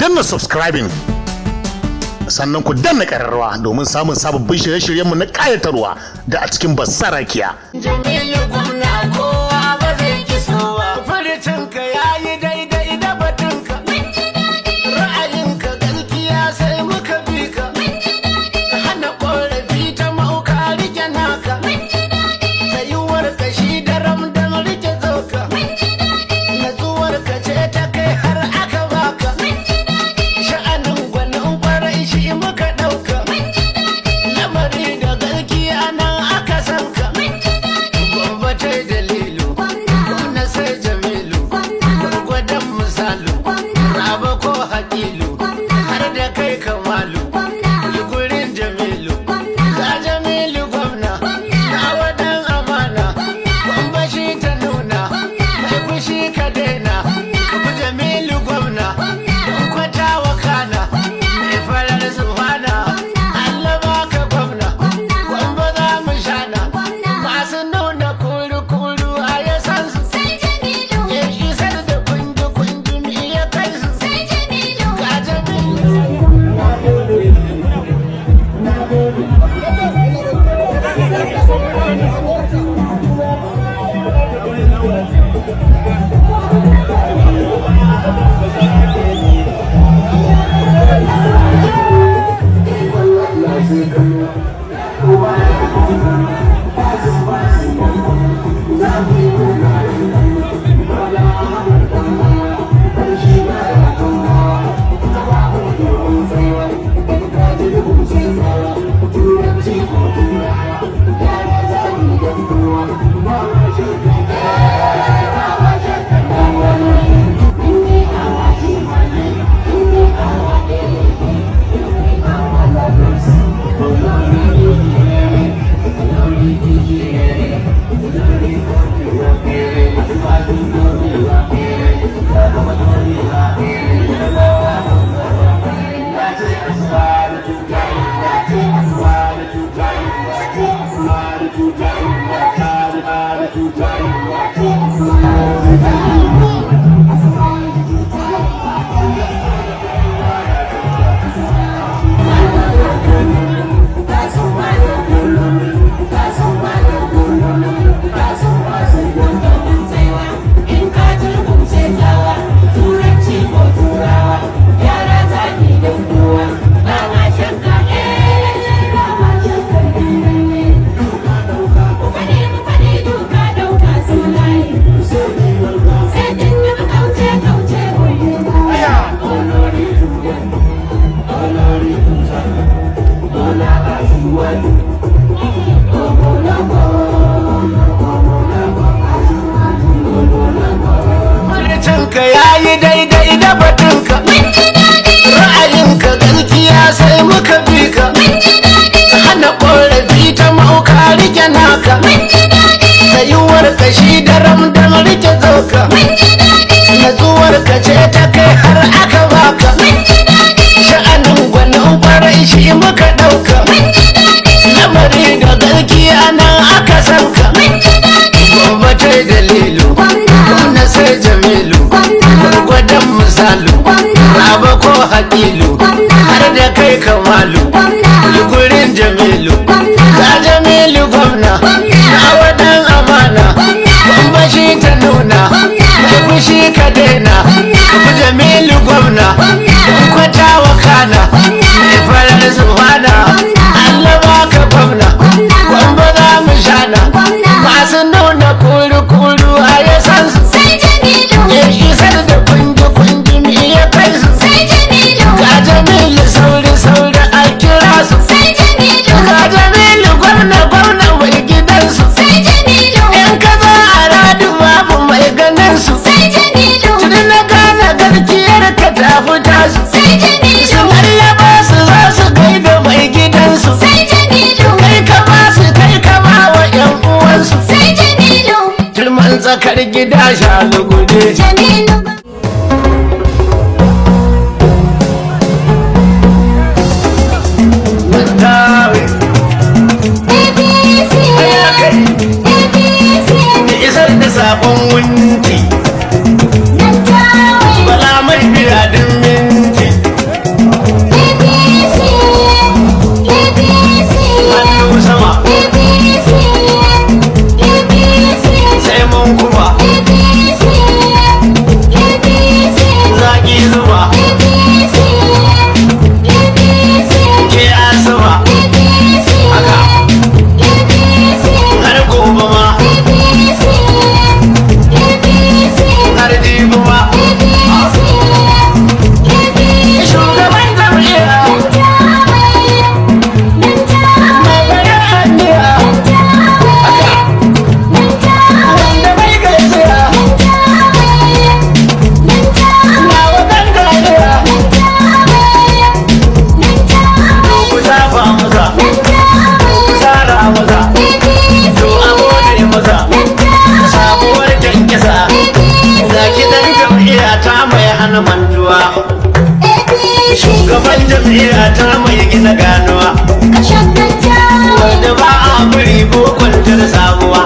danna subscribing sannan ku danna ƙararrawa domin samun sababbin shirye-shiryenmu na ƙayatarwa da a cikin Basarakiya. Jamilu gwamna kowa ba zai ki sowa. Faricinka ya yi daidai da batunka. Ra'ayinka gaskiya sai muka bi ka. Hana ƙorafi ta mauka rike naka. Tsayuwar kashi da ramdan rike zoka. Natsuwar ka ce ta kai har aka baka. Sha'anin gwanin kwarai shi muka ɗauka. Lamari da gaskiya nan aka san ka. Gwamnatai dalilu, gwamna sai Jamilu, gwargwadon misalu, raba ko hakilu, har da kai kamalu, yi gurin Jamilu, ga Jamilu gwamna, na wadan amana, gwamba shi ta nuna, mai fushi ka daina, ka bi Jamilu gwamna, don kwata wa kana, mai farar zuwana, Allah baka gwamna, gwamba za mu shana, masu nuna kuru-kuru a ya san su, ya isar da kunji-kunji mi ya kai su, ga Jamilu. Faricinka ya yi daidai da batunka. Ra'ayinka gaskiya sai muka bi ka. Hana ƙorafi ta mauka rike naka. Tsayuwar kashi da ramdan rike zoka. Natsuwar ka ce ta kai har aka baka. Sha'anin gwanin kwarai shi muka ɗauka. Lamari da gaskiya nan aka san ka. Gwamnatai dalilu, gwamna sai Jamilu, gwargwadon misalu, raba ko hakilu, har da kai kamalu, yi gurin Jamilu, ga Jamilu gwamna, na wadan amana, gwamba shi ta nuna, mai fushi ka daina, ka bi Jamilu gwamna, don kwata wa kana, mai farar zuwana, Allah baka gwamna, gwamba za mu shana, masu nuna kuru-kuru a ya san su, ya isar da kunji-kunji mi ya kai su, ga Jamilu sauri-sauri a kira su, ga Jamilu gwamna mai gidansu, in ka zo a radu babu mai ganin su, tuni na gane garkiyar ka ta fita su, su lallaba su za su gaida mai gidansu, kai ka ba su kai ka ba wa 'yan uwansu, turman tsakar gida shalugude. Isar da sabon wunti, bala mai biradin minti. jam'iyya ta mai hana mantuwa, shugaban jam'iyya ta mai gina ganuwa, wanda ba a bari ko kwantar sabuwa,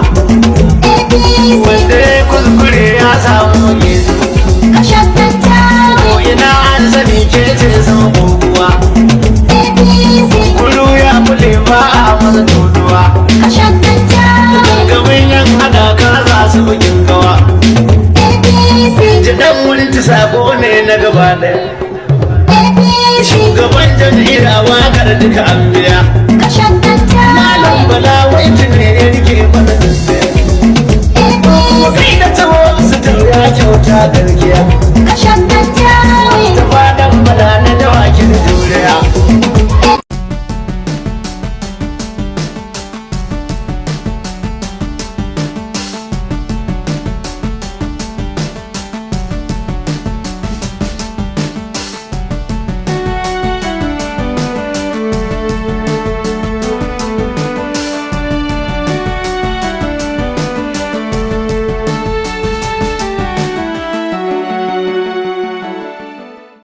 wanda ya kuskure ya samu gizo, ko ina an sani ke ce zama guguwa, kulu ya mule ba a masa tutuwa, gangamin yan haɗaka za su bukin gawa, ji dan wurin ta sako ne na gaba ɗaya, shugaban jam'iyya waƙar duka an biya, malam bala wai ne ya rike mana gaskiya, sai da taho su ya kyauta gargiya.